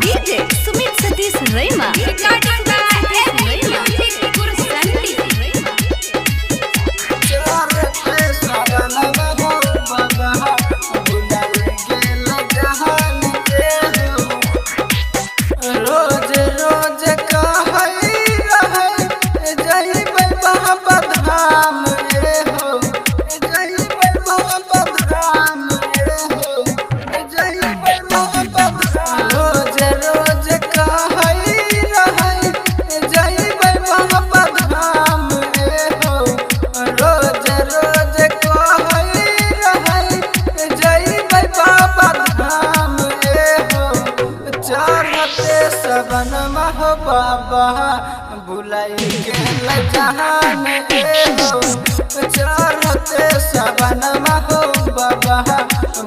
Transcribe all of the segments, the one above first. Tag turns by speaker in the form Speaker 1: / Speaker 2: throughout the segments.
Speaker 1: DJ Sumit Satish Rema.
Speaker 2: हो बाबा बुलाई के जहान हो चढ़ते सबन हो बाबा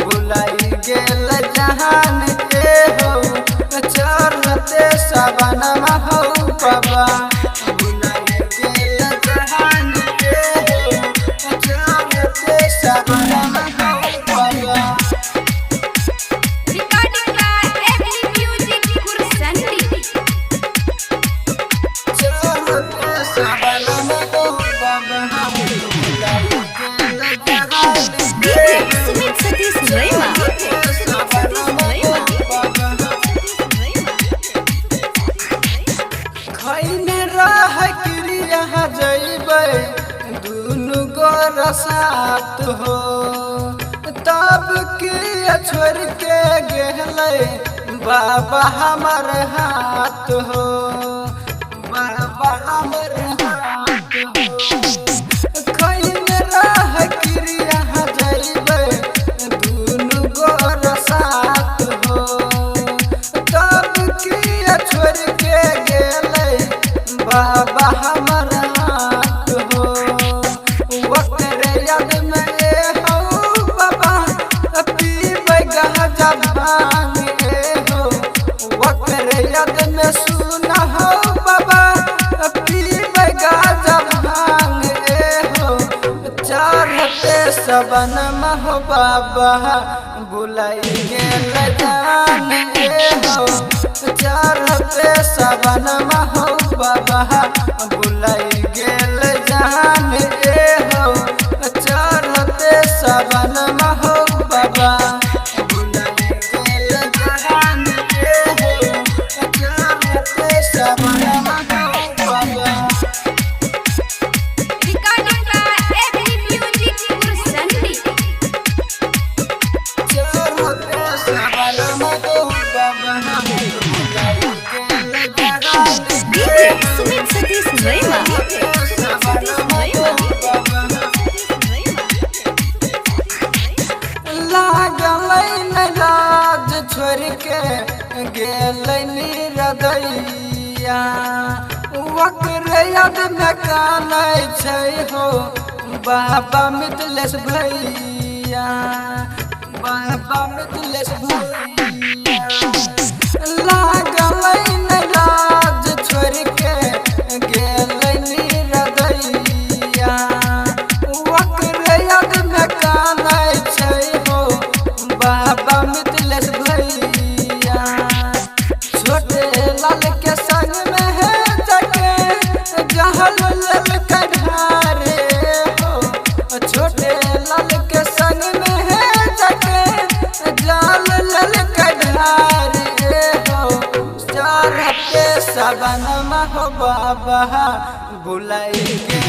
Speaker 2: बुलाई के जहान हो चढ़ते सबन हो बाबा बुलाई के जहान हो चढ़ते सबन हो बाबा।
Speaker 1: Sumit Satish Rema.
Speaker 2: खैने रह क्रिया जैबै दुनु गोर साथ हो तब के छोड़ के गेलै बाबा हमर हाथ हो बाबा हमर हाथ हो खैने रह क्रिया जैबै दुनु गोर साथ हो तब के छोड़ के गेलै बाबा हमर हाथ हो ओकर याद में हो बाबा पीबै गांजा भांग हो ओकर याद में सुना हो बाबा पीबै गांजा भांग हो चढ़ते सबन हो बाबा बुलाई गेल जान हो चढ़ते सबन हो बाबा बुलाई गेल जान हो चढ़ते सबन हो बाबा बुलाई गेल जान हो चढ़ते सबन हो बाबा।
Speaker 1: DJ Sumit Satish Rema.
Speaker 2: लागलै नाज छोड़ के गेलै निरदैया ओकर याद में कानै छै हो बाबा मिथिलेश भैया बाबा मिथिलेश भैया लागलै नाज छोड़ के गेलै निरदैया ओकर याद में कानै छै हो बाबा मिथिलेश भैया छोटे लाल के संग में है जके जहल लल कढ़ारे हो छोटे लाल के संग में है जके जाल लल कढ़ारे हो चढ़ते सबन हो बाबा बुलाई के